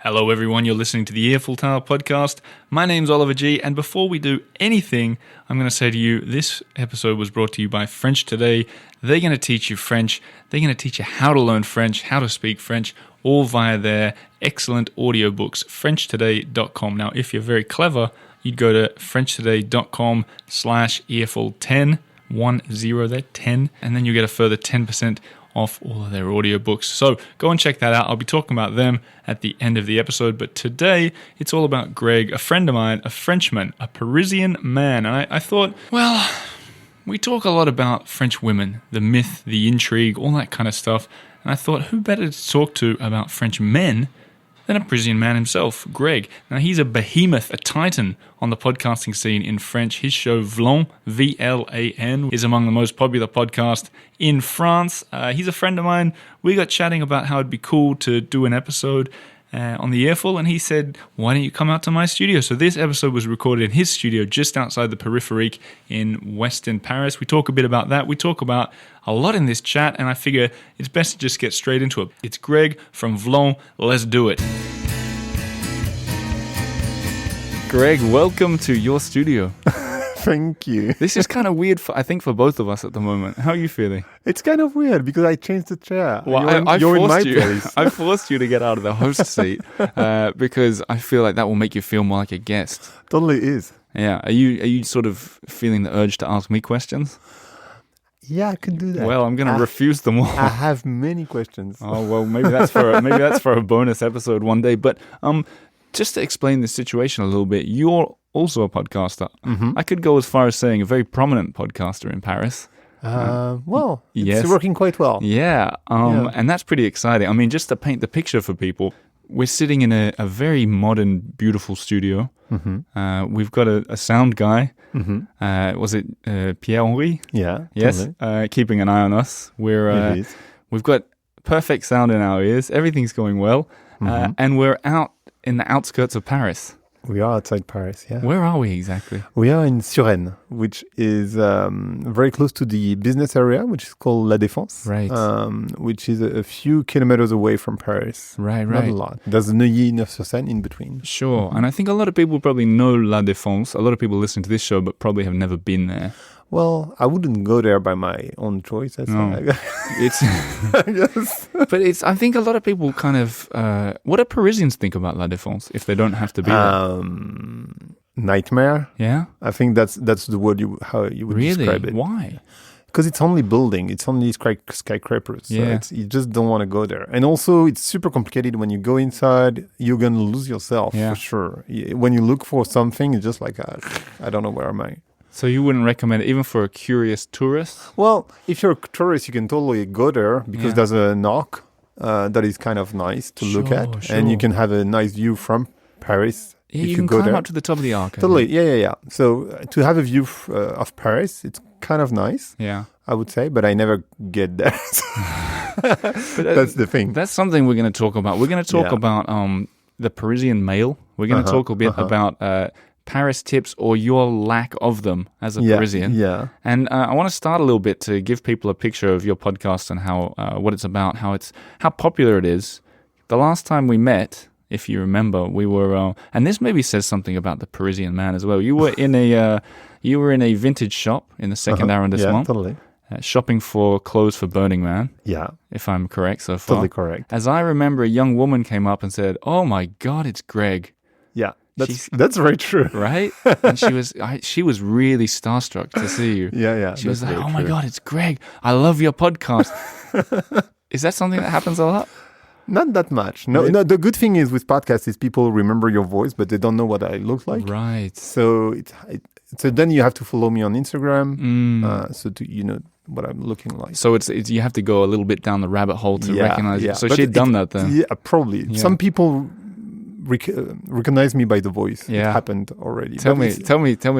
Hello everyone, you're listening to the Earful Tale podcast. My name's Oliver G, and before we do anything, I'm going to say to you, this episode was brought to you by French Today. They're going to teach you French. They're going to teach you how to learn French, how to speak French, all via their excellent audiobooks, FrenchToday.com. Now, if you're very clever, you'd go to FrenchToday.com/earful10, 10 there, 10, and then you get a further 10% off all of their audiobooks. So go and check that out. I'll be talking about them at the end of the episode. But today, it's all about Greg, a friend of mine, a Frenchman, a Parisian man. And I thought, well, we talk a lot about French women, the myth, the intrigue, all that kind of stuff. And I thought, who better to talk to about French men than a Parisian man himself, Greg. Now, he's a behemoth, a titan on the podcasting scene in French. His show, Vlan, V-L-A-N, is among the most popular podcasts in France. He's a friend of mine. We got chatting about how it'd be cool to do an episode on the Earful, and he said, why don't you come out to my studio? So this episode was recorded in his studio just outside the Périphérique in Western Paris. We talk a bit about that. We talk about a lot in this chat, and I figure it's best to just get straight into it. It's Greg from Vlan. Let's do it. Greg, welcome to your studio. Thank you. This is kind of weird, I think, for both of us at the moment. How are you feeling? It's kind of weird because I changed the chair. Well, you're in my place. I forced you to get out of the host seat because I feel like that will make you feel more like a guest. Totally is. Yeah. Are you sort of feeling the urge to ask me questions? Yeah, I can do that. Well, I'm going to refuse them all. I have many questions. Oh well, maybe that's for a bonus episode one day. But just to explain the situation a little bit, you're also a podcaster. Mm-hmm. I could go as far as saying a very prominent podcaster in Paris. Well, yes. It's working quite well. Yeah, and that's pretty exciting. I mean, just to paint the picture for people, we're sitting in a very modern, beautiful studio. Mm-hmm. We've got a sound guy. Mm-hmm. Was it Pierre-Henri? Yeah. Yes, totally. keeping an eye on us. We've got perfect sound in our ears. Everything's going well. Mm-hmm. And we're out in the outskirts of Paris. We are outside Paris, yeah. Where are we exactly? We are in Suresnes, which is very close to the business area, which is called La Défense. Right. Which is a few kilometers away from Paris. Right. Not a lot. There's Neuilly-Neuf-sur-Seine in between. Sure. Mm-hmm. And I think a lot of people probably know La Défense. A lot of people listening to this show, but probably have never been there. Well, I wouldn't go there by my own choice. It's but it's. I think a lot of people kind of. What do Parisians think about La Défense if they don't have to be there? Nightmare. Yeah, I think that's the word how you would describe it. Why? Because it's only building. It's only skyscrapers. Yeah. So you just don't want to go there. And also, it's super complicated. When you go inside, you're going to lose yourself for sure. When you look for something, it's just like, I don't know, where am I? So you wouldn't recommend it even for a curious tourist? Well, if you're a tourist, you can totally go there because there's a knock that is kind of nice to look at. Sure. And you can have a nice view from Paris. Yeah, if you can go climb there. up to the top of the arc. Totally, yeah. So to have a view of Paris, it's kind of nice, I would say, but I never get there. But that's the thing. That's something we're going to talk about. We're going to talk about the Parisian mail. We're going to talk a bit about Paris tips or your lack of them as a Parisian. Yeah. And I want to start a little bit to give people a picture of your podcast and how what it's about, how popular it is. The last time we met, if you remember, we were, and this maybe says something about the Parisian man as well. You were in a vintage shop in the second arrondissement. Yeah, totally. Shopping for clothes for Burning Man. Yeah. If I'm correct so far. Totally correct. As I remember, a young woman came up and said, "Oh my God, it's Greg." Yeah. That's very true. Right? And she was really starstruck to see you. Yeah. She was like, "Oh my God, it's Greg. I love your podcast." Is that something that happens a lot? Not that much. No. The good thing is with podcasts is people remember your voice, but they don't know what I look like. Right. So so then you have to follow me on Instagram, so what I'm looking like. So it's you have to go a little bit down the rabbit hole to recognize it. So she'd done that then. Yeah, probably. Yeah. Some people recognize me by the voice. Yeah. It happened already. Tell me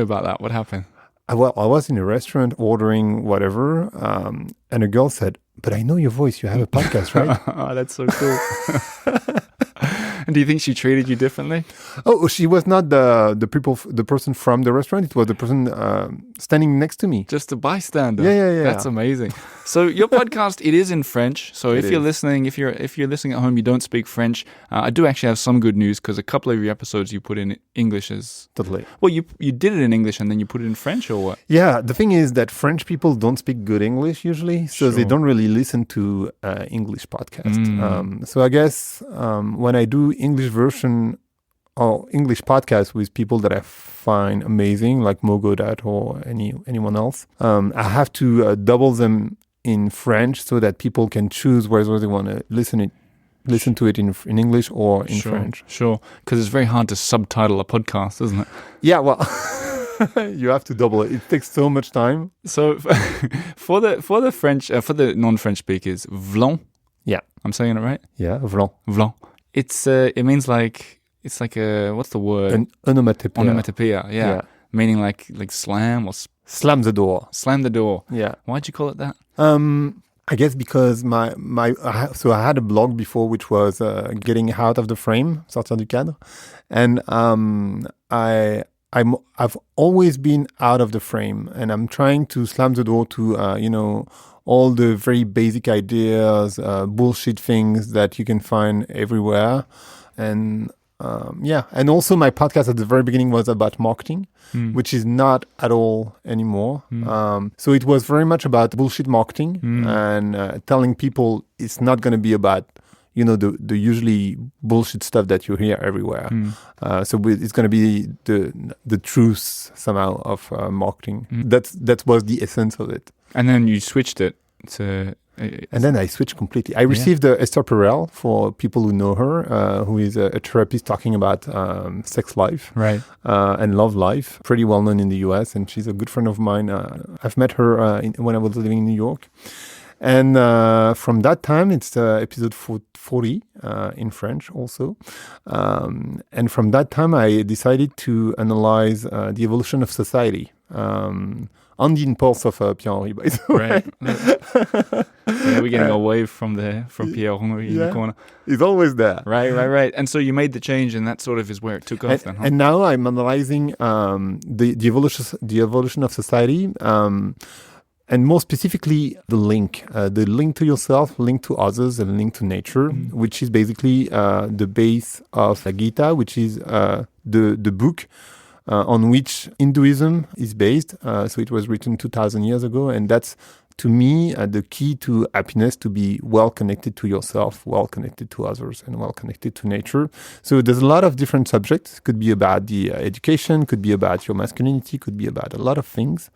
about that. What happened? Well, I was in a restaurant ordering whatever, and a girl said, "But I know your voice. You have a podcast, right?" Oh, that's so cool. And do you think she treated you differently? Oh, she was not the person from the restaurant. It was the person standing next to me. Just a bystander. Yeah. That's amazing. So your podcast, it is in French. So if you're listening, if you're listening at home, you don't speak French, I do actually have some good news because a couple of your episodes you put in English as... Totally. Well, you did it in English and then you put it in French or what? Yeah, the thing is that French people don't speak good English usually, so they don't really listen to English podcasts. So I guess when I do English version or English podcasts with people that I find amazing, like Mo Godat or anyone else, I have to double them in French so that people can choose whether they want to listen to it in English or in French. Sure, because it's very hard to subtitle a podcast, isn't it? Yeah, well, you have to double it. It takes so much time. So for the French, for the non-French speakers, Vlan. Yeah, I'm saying it right. Yeah, Vlan. Vlan. It means like it's like a what's the word? An onomatopoeia. Onomatopoeia. Yeah. Meaning like slam or slam the door. Slam the door. Yeah. Why'd you call it that? I guess because so I had a blog before which was getting out of the frame, sortir du cadre, and I've always been out of the frame, and I'm trying to slam the door to all the very basic ideas, bullshit things that you can find everywhere, and and also my podcast at the very beginning was about marketing, which is not at all anymore. So it was very much about bullshit marketing and telling people it's not going to be about the usually bullshit stuff that you hear everywhere. So it's going to be the truth somehow of marketing. That was the essence of it. And then you switched it to... And then I switched completely. I received Esther Perel, for people who know her, who is a therapist talking about sex life and love life, pretty well known in the US. And she's a good friend of mine. I've met her when I was living in New York. And from that time, it's episode 40 in French also. And from that time, I decided to analyze the evolution of society. On the impulse of Pierre-Henri, by the way. Yeah, we're getting away from Pierre-Henri in the corner. He's always there. Right. And so you made the change, and that sort of is where it took off then, huh? And now I'm analyzing the evolution of society, and more specifically the link to yourself, link to others, and link to nature, which is basically the base of the Gita, which is the book on which Hinduism is based. So it was written 2,000 years ago, and that's, to me, the key to happiness, to be well connected to yourself, well connected to others, and well connected to nature. So there's a lot of different subjects. Could be about the education, could be about your masculinity, could be about a lot of things.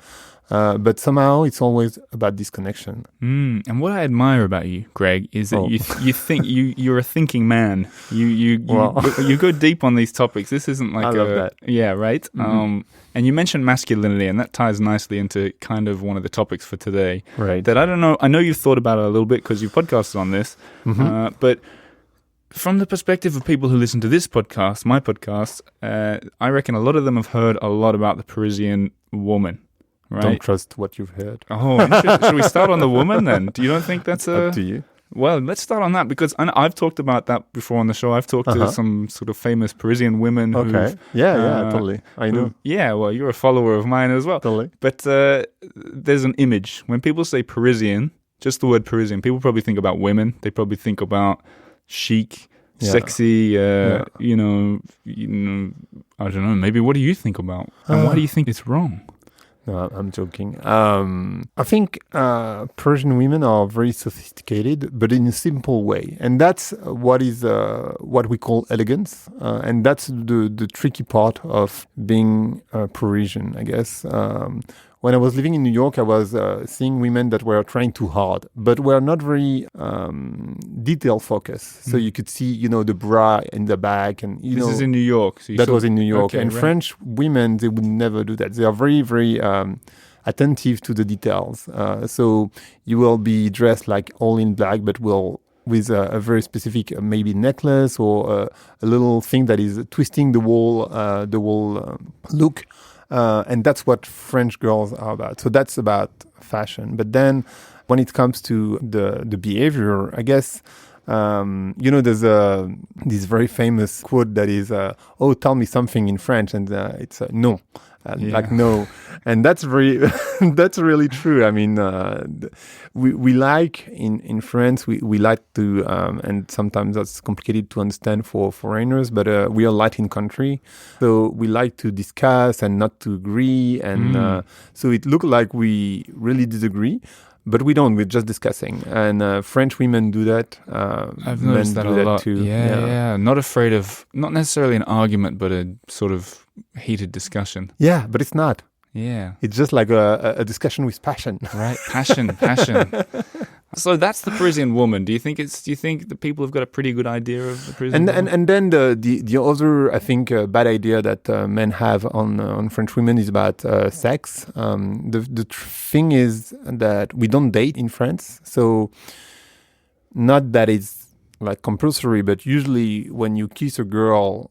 But somehow it's always about this connection. And what I admire about you, Greg, is that you think you're a thinking man. You go deep on these topics. This isn't like I love that. Yeah, right. And you mentioned masculinity, and that ties nicely into kind of one of the topics for today. Right. That I don't know. I know you've thought about it a little bit because you've podcasted on this, but from the perspective of people who listen to this podcast, my podcast, I reckon a lot of them have heard a lot about the Parisian woman. Right. Don't trust what you've heard. Oh, should we start on the woman then? Do you don't think that's up to you? Well, let's start on that because I've talked about that before on the show. I've talked to some sort of famous Parisian women. Okay. Yeah, totally. I know. Well, you're a follower of mine as well. Totally. But there's an image. When people say Parisian, just the word Parisian, people probably think about women. They probably think about chic, sexy, I don't know. Maybe what do you think about? And why do you think it's wrong? No, I'm joking. I think Persian women are very sophisticated, but in a simple way, and that's what we call elegance, and that's the tricky part of being Parisian, I guess. When I was living in New York, I was seeing women that were trying too hard, but were not very detail focused. So you could see, the bra in the back, and this is in New York. So that was in New York. Okay, and French women, they would never do that. They are very, very attentive to the details. So you will be dressed like all in black, but with a very specific maybe necklace or a little thing that is twisting the whole look. And that's what French girls are about. So that's about fashion. But then when it comes to the behavior, I guess There's this very famous quote that is, "Oh, tell me something in French," and it's "non." Like no, and that's that's really true. I mean, we like in France we like to, and sometimes that's complicated to understand for foreigners, but we are a Latin country, so we like to discuss and not to agree, and so it looked like we really disagree. But we don't. We're just discussing, and French women do that. I've noticed that a lot too. Yeah. Not afraid of, not necessarily an argument, but a sort of heated discussion. Yeah, but it's not. Yeah, it's just like a discussion with passion. Right, passion. So that's the Parisian woman. Do you think the people have got a pretty good idea of the Parisian woman? And then the other, I think, bad idea that men have on French women is about sex. The thing is that we don't date in France, so not that it's like compulsory, but usually when you kiss a girl,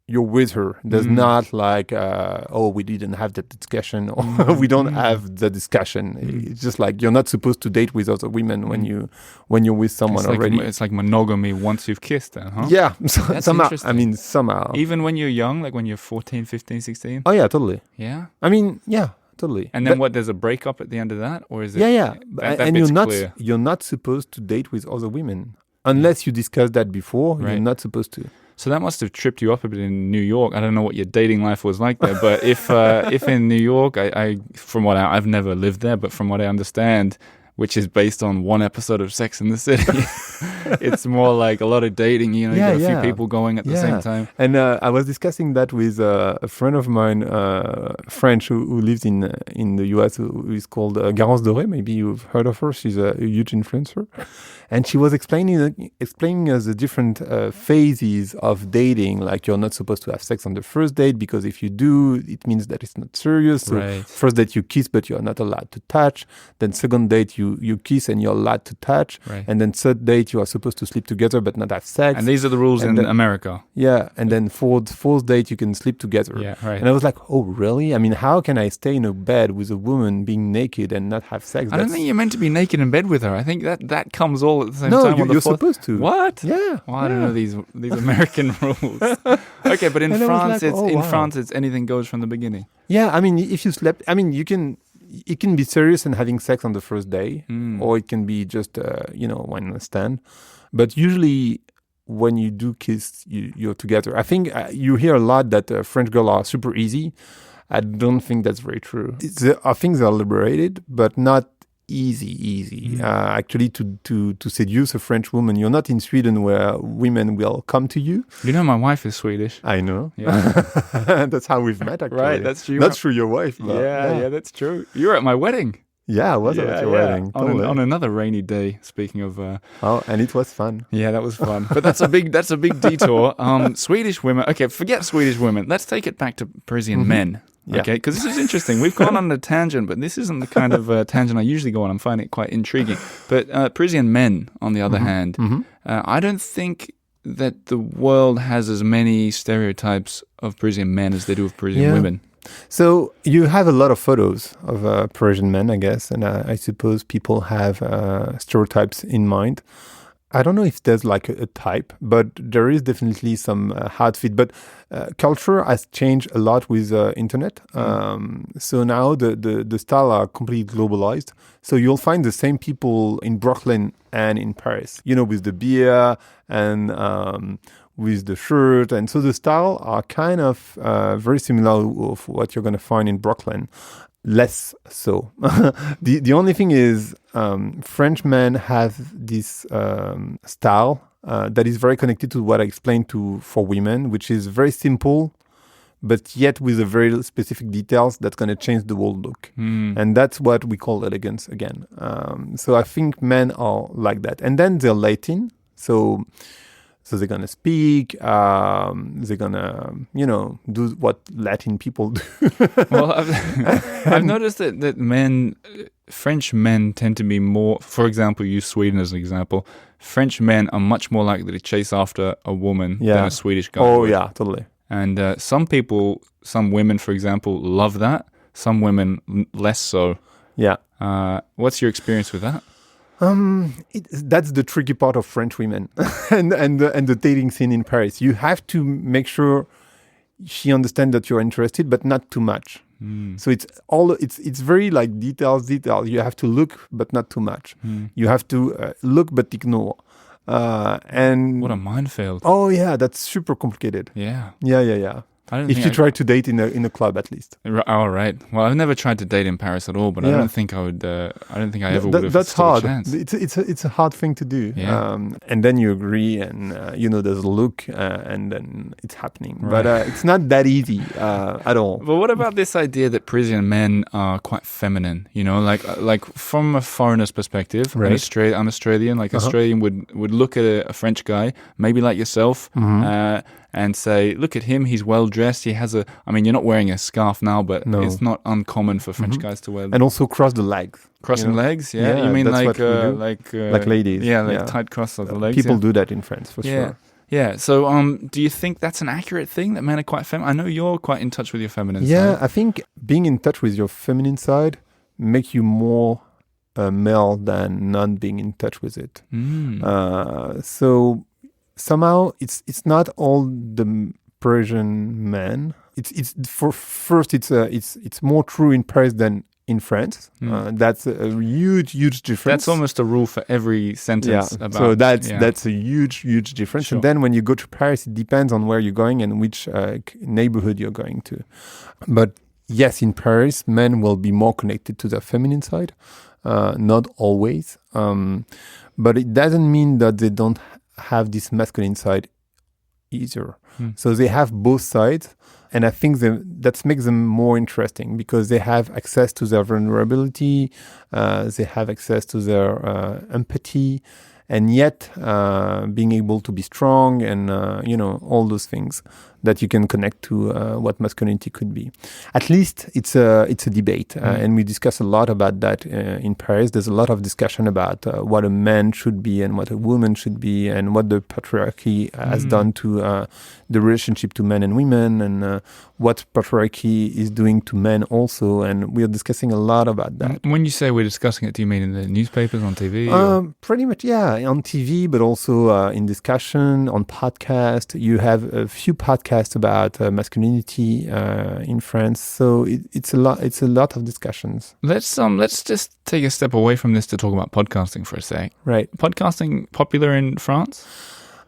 you're with her. There's not like, we didn't have that discussion, or we don't have the discussion. It's just like you're not supposed to date with other women when you're with someone already. It's like monogamy once you've kissed them, huh? Yeah, somehow. I mean, somehow. Even when you're young, like when you're 14, 15, 16? Oh, yeah, totally. Yeah? I mean, yeah, totally. And then there's a breakup at the end of that? Or is it? Yeah. And you're not supposed to date with other women. Unless you discussed that before, You're not supposed to. So that must have tripped you up a bit in New York. I don't know what your dating life was like there, but if in New York, I've never lived there, but from what I understand, which is based on one episode of Sex and the City, it's more like a lot of dating. You got a few people going at the same time. And I was discussing that with a friend of mine, French, who lives in the US, who is called Garance Doré. Maybe you've heard of her. She's a huge influencer. And she was explaining us the different phases of dating. Like you're not supposed to have sex on the first date because if you do, it means that it's not serious. So first date you kiss, but you're not allowed to touch. Then second date you kiss and you're allowed to touch. Right. And then third date you are supposed to sleep together but not have sex. And these are the rules in America. Yeah. And then fourth date you can sleep together. Yeah, right. And I was like, oh really? I mean, how can I stay in a bed with a woman being naked and not have sex? I don't think you're meant to be naked in bed with her. I think that comes all at the same time. No, you're supposed to. What? Yeah. Well, I don't know these American rules. Okay, but in France, France, it's anything goes from the beginning. Yeah, I mean, if you slept, I mean, it can be serious and having sex on the first day, or it can be just, one night stand. But usually, when you do kiss, you're together. I think you hear a lot that French girls are super easy. I don't think that's very true. I think they're liberated, but not easy. Actually, to seduce a French woman, you're not in Sweden where women will come to you. You know, my wife is Swedish. I know. Yeah. That's how we've met, actually. Right, that's true. Not through your wife. But yeah, that's true. You were at my wedding. Yeah, I was at your wedding. On another rainy day, speaking of... and it was fun. Yeah, that was fun. But that's a big detour. Swedish women... Okay, forget Swedish women. Let's take it back to Parisian men. Yeah. Okay, because this is interesting. We've gone on a tangent, but this isn't the kind of tangent I usually go on. I'm finding it quite intriguing. But Parisian men, on the other hand, I don't think that the world has as many stereotypes of Parisian men as they do of Parisian women. So you have a lot of photos of Parisian men, I guess, and I suppose people have stereotypes in mind. I don't know if there's like a type, but there is definitely some outfit. But culture has changed a lot with internet. So now the style are completely globalized. So you'll find the same people in Brooklyn and in Paris, with the beer and with the shirt. And so the style are kind of very similar of what you're going to find in Brooklyn. Less so. The only thing is French men have this style that is very connected to what I explained for women, which is very simple, but yet with a very specific details that's going to change the whole look. And that's what we call elegance again. So I think men are like that. And then they're Latin. So they're going to speak, they're going to, do what Latin people do. Well, I've noticed that French men tend to be more, for example, use Sweden as an example. French men are much more likely to chase after a woman than a Swedish guy. Oh, yeah, totally. And some women, for example, love that. Some women less so. Yeah. What's your experience with that? That's the tricky part of French women and the dating scene in Paris. You have to make sure she understands that you're interested, but not too much. So it's very like details. You have to look, but not too much. You have to look, but ignore. And what a minefield. Oh yeah, that's super complicated. Yeah. Yeah. If you try to date in a club, at least. Oh, right. Well, I've never tried to date in Paris at all, but I don't think I would. I don't think I ever would have. That's hard. A chance. It's a hard thing to do. Yeah. And then you agree, and there's a look, and then it's happening. Right. But it's not that easy at all. But what about this idea that Parisian men are quite feminine? Like from a foreigner's perspective, right. I'm Australian. Like Australian would look at a French guy, maybe like yourself. And say, look at him, he's well dressed. He has you're not wearing a scarf now, but it's not uncommon for French guys to wear them. And also cross the legs. Crossing legs, yeah. You mean like ladies? Yeah, like tight cross of the legs. People do that in France for sure. Yeah. So, do you think that's an accurate thing that men are quite feminine? I know you're quite in touch with your feminine side. Yeah, I think being in touch with your feminine side makes you more male than not being in touch with it. So somehow it's not all the Parisian men. It's more true in Paris than in France. That's a huge difference. That's almost a rule for every sentence. Yeah. So that's a huge difference. Sure. And then when you go to Paris, it depends on where you're going and which neighborhood you're going to. But yes, in Paris, men will be more connected to their feminine side. Not always. But it doesn't mean that they don't have this masculine side either. So they have both sides, and I think that makes them more interesting because they have access to their vulnerability, they have access to their empathy, and yet being able to be strong and all those things that you can connect to what masculinity could be. At least it's a debate, and we discuss a lot about that in Paris. There's a lot of discussion about what a man should be and what a woman should be, and what the patriarchy has done to the relationship to men and women, and what patriarchy is doing to men also. And we are discussing a lot about that. When you say we're discussing it, do you mean in the newspapers, on TV? Pretty much, yeah, on TV, but also in discussion, on podcast. You have a few podcasts about masculinity in France, so it's a lot of discussions. Let's just take a step away from this to talk about podcasting for a sec. Right. Podcasting popular in France?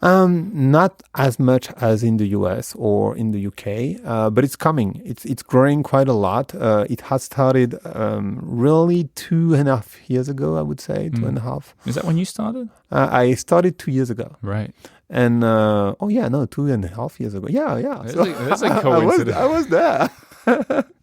Not as much as in the US or in the UK, but it's coming. It's growing quite a lot. It has started really 2.5 years ago, I would say, 2.5. Is that when you started? I started 2 years ago. Right. And 2.5 years ago. Yeah. That's a coincidence. I was there.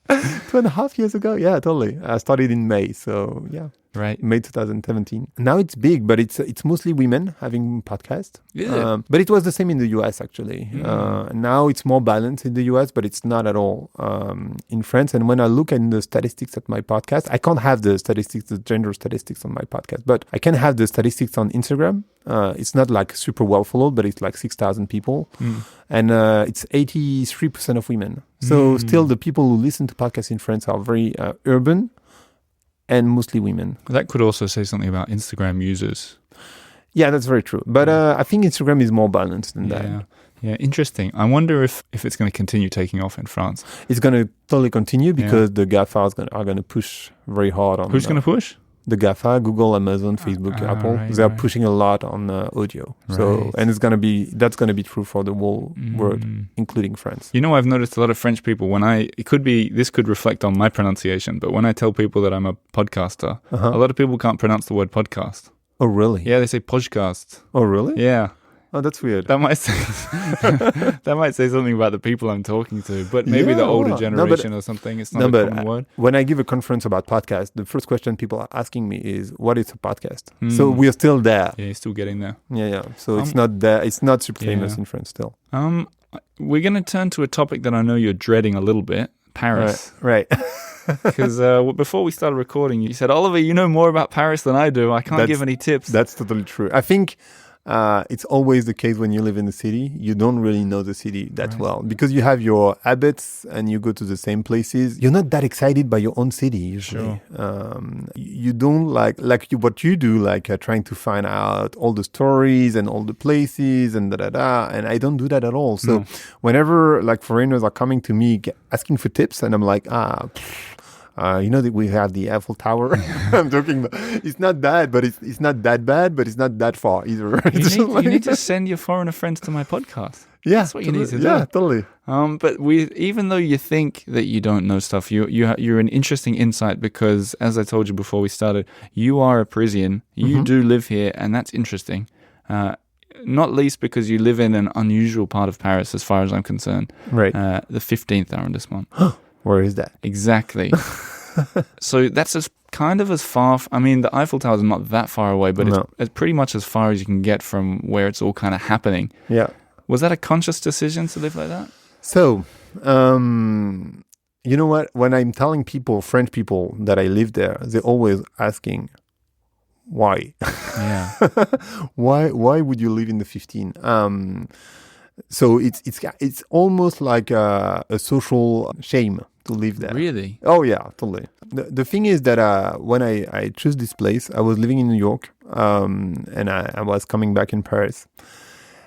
2.5 years ago. Yeah, totally. I started in May. So yeah. Right. May 2017. Now it's big, but it's mostly women having podcasts. Yeah. But it was the same in the US, actually. Now it's more balanced in the US, but it's not at all in France. And when I look at the statistics at my podcast, I can't have the gender statistics on my podcast, but I can have the statistics on Instagram. It's not like super well followed, but it's like 6,000 people. And it's 83% of women. So still the people who listen to podcasts in France are very urban, and mostly women. That could also say something about Instagram users. Yeah, that's very true. But I think Instagram is more balanced than that. Yeah, interesting. I wonder if it's going to continue taking off in France. It's going to totally continue because the GAFA are going to push very hard on... Who's going to push? The GAFA, Google, Amazon, Facebook, Apple. Right, they are pushing a lot on audio. Right. So, and that's going to be true for the whole world, including France. I've noticed a lot of French people this could reflect on my pronunciation, but when I tell people that I'm a podcaster, a lot of people can't pronounce the word podcast. Oh, really? Yeah, they say podcast. Oh, really? Yeah. Oh, that's weird. That might say something about the people I'm talking to, but maybe the older generation or something. It's not a common word. When I give a conference about podcasts, the first question people are asking me is, "What is a podcast?" So we are still there. Yeah, you're still getting there. Yeah. So it's not there. It's not super famous in France still. We're going to turn to a topic that I know you're dreading a little bit: Paris. Right. Because before we started recording, you said, "Oliver, you know more about Paris than I do. I can't give any tips." That's totally true. I think It's always the case when you live in the city. You don't really know the city that well because you have your habits and you go to the same places. You're not that excited by your own city usually. You don't like what you do, like trying to find out all the stories and all the places and And I don't do that at all. So whenever like foreigners are coming to me asking for tips, and I'm like, you know that we have the Eiffel Tower. I'm joking. It's not that, but it's not that bad, but it's not that far either. You need to send your foreigner friends to my podcast. Yeah, that's what you need to do. Yeah, totally. But even though you think that you don't know stuff, you're an interesting insight because, as I told you before we started, you are a Parisian. You do live here, and that's interesting. Not least because you live in an unusual part of Paris, as far as I'm concerned. Right. The 15th arrondissement. Where is that? Exactly. So that's kind of as far. I mean, the Eiffel Tower is not that far away, but it's pretty much as far as you can get from where it's all kind of happening. Yeah. Was that a conscious decision to live like that? So, you know what? When I'm telling people, French people, that I live there, they're always asking, why? Yeah. Why would you live in the 15? So it's almost like a social shame to live there. Really? Oh yeah, totally. The thing is that when I chose this place, I was living in New York, and I was coming back in Paris,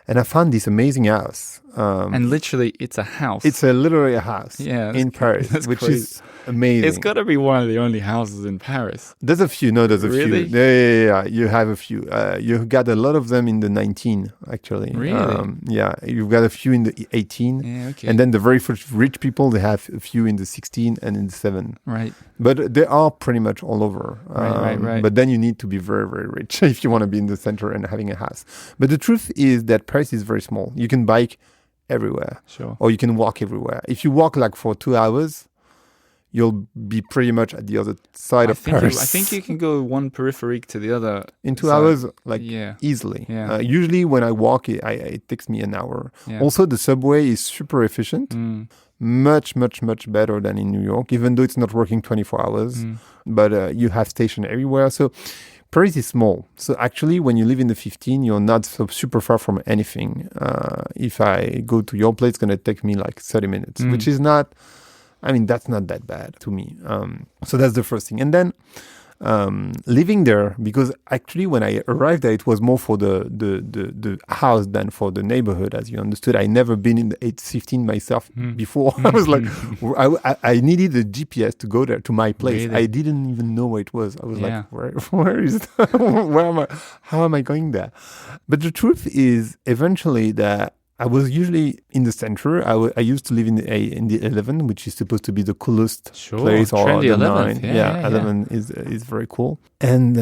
and I found this amazing house. And literally, it's a house. It's literally a house in Paris, which is amazing. It's got to be one of the only houses in Paris. There's a few. No, there's a really? few. Yeah. You have a few. You got a lot of them in the 19, actually. Really? Yeah, you've got a few in the 18. Yeah, okay. And then the very first rich people, they have a few in the 16 and in the 7. Right. But they are pretty much all over. Right. But then you need to be very, very rich if you want to be in the center and having a house. But the truth is that Paris is very small. You can bike everywhere. Sure. Or you can walk everywhere. If you walk like for 2 hours, you'll be pretty much at the other side of Paris. I think you can go one peripheric to the other. In 2 hours, easily. Yeah. Usually when I walk, it takes me an hour. Yeah. Also, the subway is super efficient. Much, much, much better than in New York, even though it's not working 24 hours. But you have stations everywhere. So Paris is small. So actually, when you live in the 15, you're not so super far from anything. If I go to your place, it's going to take me like 30 minutes, which is not, I mean, that's not that bad to me. So that's the first thing. And then living there, because actually when I arrived there, it was more for the house than for the neighborhood, as you understood. I never been in the 815 myself before. I was like, I needed a GPS to go there to my place. Really? I didn't even know where it was. I was like, where is it? Where am I? How am I going there? But the truth is, eventually, that I was usually in the center. I used to live in the 11, which is supposed to be the coolest place, or trendy the 11th. 9. Yeah, 11 is very cool. And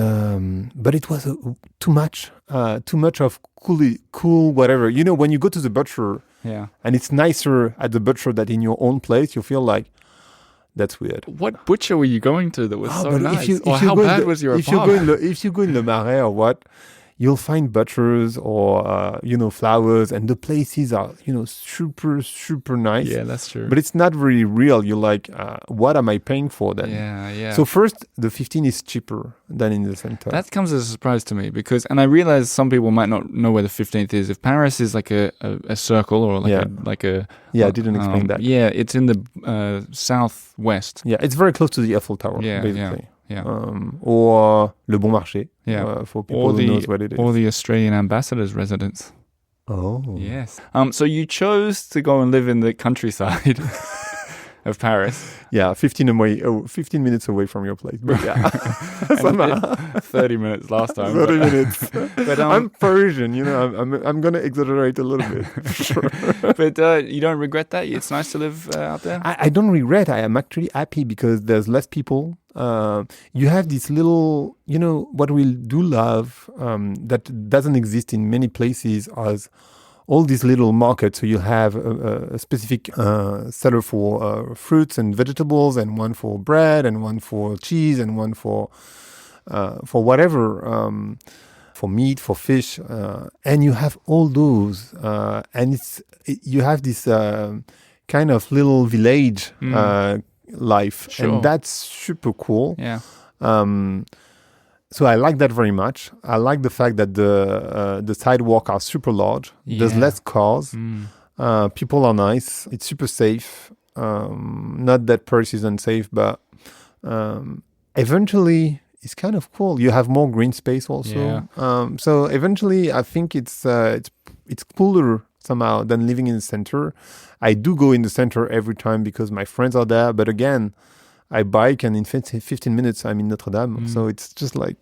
but it was too much of cool whatever. You know, when you go to the butcher, and it's nicer at the butcher than in your own place, you feel like, that's weird. What butcher were you going to that was so nice? How bad was your apartment? If you go in Le Marais or what, you'll find butchers or, flowers, and the places are, super, super nice. Yeah, that's true. But it's not really real. You're like, what am I paying for then? Yeah. So first, the 15 is cheaper than in the center. That comes as a surprise to me and I realize some people might not know where the 15th is. If Paris is like a circle or like a... Yeah, I didn't explain that. Yeah, it's in the southwest. Yeah, it's very close to the Eiffel Tower, basically. Yeah. Or Le Bon Marché, for people who knows what it is. Or the Australian ambassador's residence. Oh. Yes. So you chose to go and live in the countryside of Paris. Yeah, 15 minutes away from your place. But yeah. 30 minutes last time. 30 minutes. But I'm Parisian, I'm going to exaggerate a little bit. Sure. But you don't regret that? It's nice to live out there? I don't regret. I am actually happy because there's less people. You have this little, what we do love that doesn't exist in many places as all these little markets. So you have a specific seller for fruits and vegetables, and one for bread, and one for cheese, and one for whatever, for meat, for fish, and you have all those, and you have this kind of little village life, Sure. and that's super cool. Yeah. So I like that very much. I like the fact that the sidewalks are super large. There's Yeah. less cars. People are nice. It's super safe. Not that Paris is unsafe, but eventually it's kind of cool. You have more green space also. So eventually, I think it's cooler somehow than living in the center. I do go in the center every time because my friends are there. But again, I bike and in 15 minutes I'm in Notre Dame. So it's just like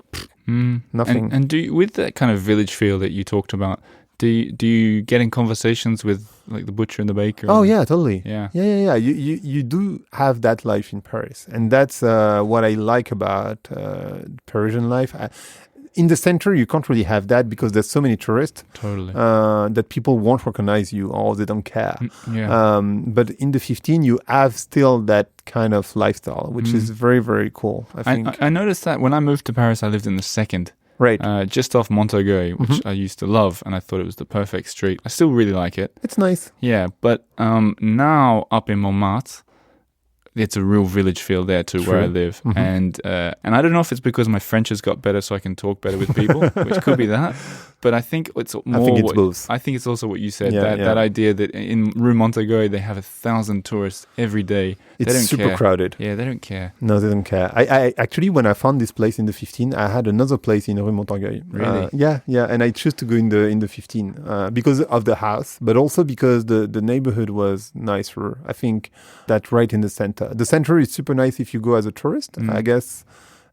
nothing. And do you, with that kind of village feel that you talked about, do you get in conversations with like the butcher and the baker? Oh yeah, totally. Yeah. You do have that life in Paris, and that's what I like about Parisian life. In the center, you can't really have that because there's so many tourists. Totally. That people won't recognize you or they don't care. Yeah. But in the 15, you have still that kind of lifestyle, which is very, very cool, I think. I noticed that when I moved to Paris, I lived in the second. Right. Just off Montorgueil, which I used to love, and I thought it was the perfect street. I still really like it. It's nice. Yeah, but now up in Montmartre, it's a real village feel there too, where I live. And I don't know if it's because my French has got better so I can talk better with people, which could be that. But I think it's more. I think it's both. I think it's also what you said, that idea that in Rue Montorgueil they have 1,000 tourists every day. It's they don't super care. crowded. Yeah, they don't care. No, they don't care. I actually, when I found this place in the 15, I had another place in Rue Montorgueil. Really? Yeah. And I chose to go in the 15 because of the house, but also because the neighborhood was nicer. I think that right in the center. The center is super nice if you go as a tourist. I guess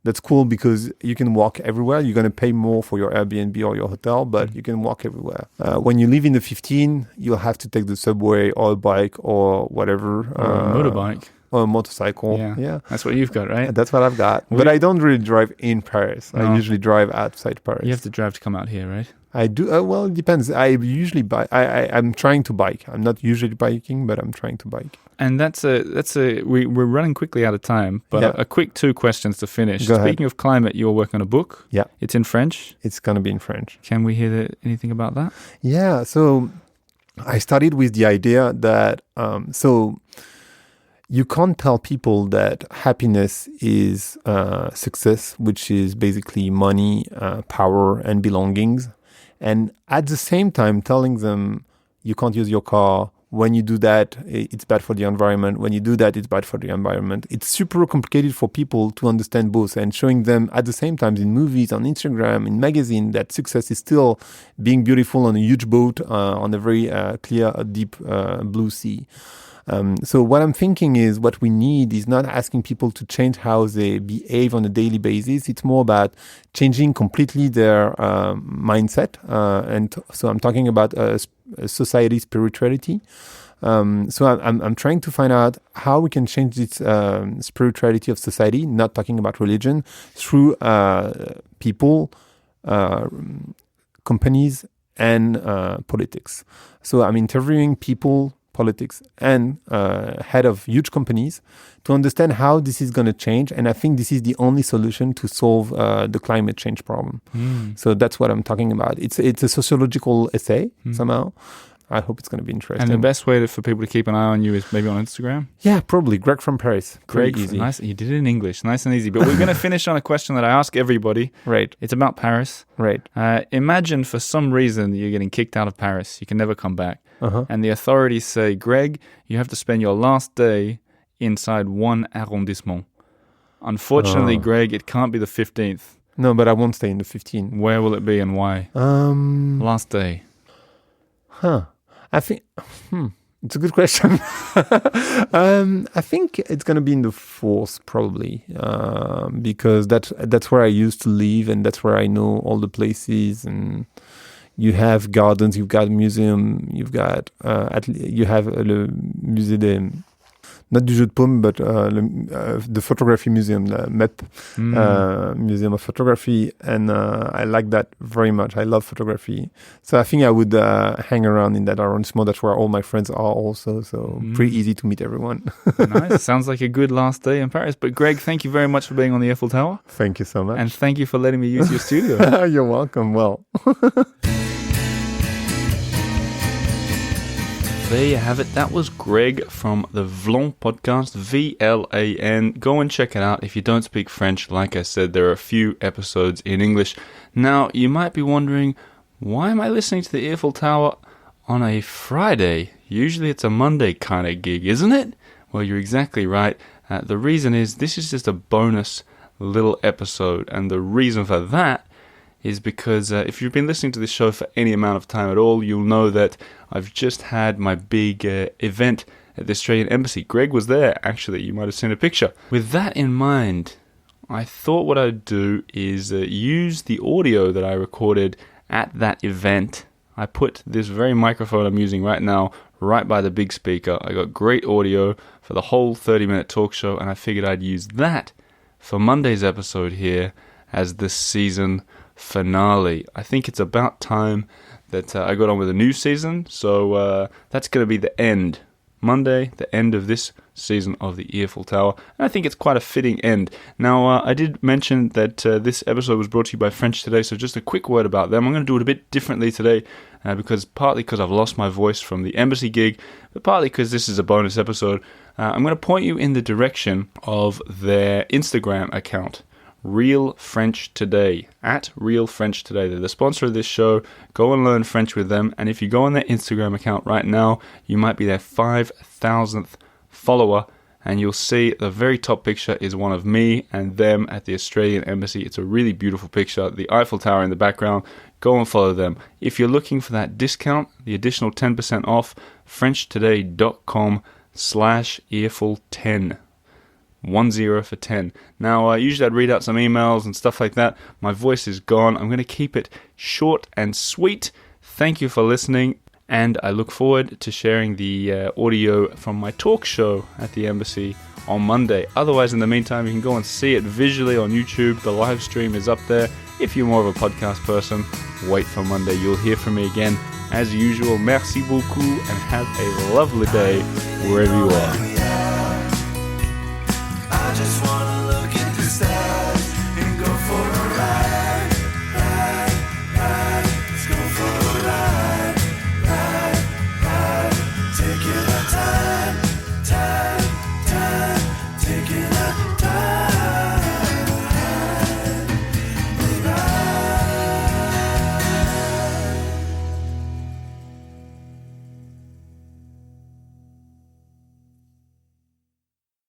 that's cool because you can walk everywhere. You're going to pay more for your Airbnb or your hotel, but you can walk everywhere. When you live in the 15, you'll have to take the subway or a bike or whatever. Or a motorbike. Or a motorcycle. Yeah. That's what you've got, right? That's what I've got. But I don't really drive in Paris. No. I usually drive outside Paris. You have to drive to come out here, right? I do. Well, it depends. I usually bike. I'm trying to bike. I'm not usually biking, but I'm trying to bike. And we're running quickly out of time, but a quick 2 questions to finish. Go ahead. Speaking of climate, you're working on a book. Yeah. It's in French. It's going to be in French. Can we hear anything about that? Yeah. So I started with the idea that, you can't tell people that happiness is success, which is basically money, power, and belongings. And at the same time, telling them you can't use your car. When you do that, it's bad for the environment. When you do that, it's bad for the environment. It's super complicated for people to understand both, and showing them at the same time in movies, on Instagram, in magazine, that success is still being beautiful on a huge boat on a very clear, deep blue sea. So what I'm thinking is what we need is not asking people to change how they behave on a daily basis. It's more about changing completely their mindset. And so I'm talking about society spirituality. So I'm trying to find out how we can change this spirituality of society, not talking about religion, through people, companies, and politics. So I'm interviewing people, politics, and head of huge companies to understand how this is going to change. And I think this is the only solution to solve the climate change problem. So that's what I'm talking about. It's a sociological essay somehow. I hope it's going to be interesting. And the best way for people to keep an eye on you is maybe on Instagram? Yeah, probably. Greg from Paris. Greg, easy. Nice. You did it in English. Nice and easy. But we're going to finish on a question that I ask everybody. Right. It's about Paris. Right. Imagine for some reason you're getting kicked out of Paris. You can never come back. And the authorities say, Greg, you have to spend your last day inside one arrondissement. Unfortunately, Greg, it can't be the 15th. No, but I won't stay in the 15. Where will it be and why? Last day. I think it's a good question. I think it's going to be in the 4th probably, because that's where I used to live and that's where I know all the places. And you have gardens, you've got a museum, you've got you have le musée des, not du jeu de paume, but the photography museum, the MEP, Museum of Photography. And I like that very much. I love photography. So I think I would hang around in that arrondissement. That's where all my friends are also. So pretty easy to meet everyone. Nice. Sounds like a good last day in Paris. But Greg, thank you very much for being on the Eiffel Tower. Thank you so much. And thank you for letting me use your studio. You're welcome. Well. there you have it. That was Greg from the Vlan podcast, VLAN. Go and check it out if you don't speak French. Like I said, there are a few episodes in English. Now, you might be wondering, why am I listening to the Eiffel Tower on a Friday? Usually it's a Monday kind of gig, isn't it? Well, you're exactly right. The reason is this is just a bonus little episode, and the reason for that is because if you've been listening to this show for any amount of time at all, you'll know that I've just had my big event at the Australian Embassy. Greg was there, actually. You might have seen a picture. With that in mind, I thought what I'd do is use the audio that I recorded at that event. I put this very microphone I'm using right now right by the big speaker. I got great audio for the whole 30-minute talk show, and I figured I'd use that for Monday's episode here as the season finale. I think it's about time that I got on with a new season, so that's going to be the end. Monday, the end of this season of the Eiffel Tower, and I think it's quite a fitting end. Now, I did mention that this episode was brought to you by French Today, so just a quick word about them. I'm going to do it a bit differently today, partly because I've lost my voice from the embassy gig, but partly because this is a bonus episode. I'm going to point you in the direction of their Instagram account, Real French Today, at Real French Today. They're the sponsor of this show. Go and learn French with them, and if you go on their Instagram account right now, you might be their 5,000th follower, and you'll see the very top picture is one of me and them at the Australian Embassy. It's a really beautiful picture, the Eiffel Tower in the background. Go and follow them. If you're looking for that discount, the additional 10% off, frenchtoday.com/earful10. 10 for 10. Now, usually I'd read out some emails and stuff like that. My voice is gone. I'm going to keep it short and sweet. Thank you for listening, and I look forward to sharing the audio from my talk show at the embassy on Monday. Otherwise, in the meantime, you can go and see it visually on YouTube. The live stream is up there. If you're more of a podcast person, wait for Monday. You'll hear from me again. As usual, merci beaucoup, and have a lovely day wherever you are. I just wanna look at the stars.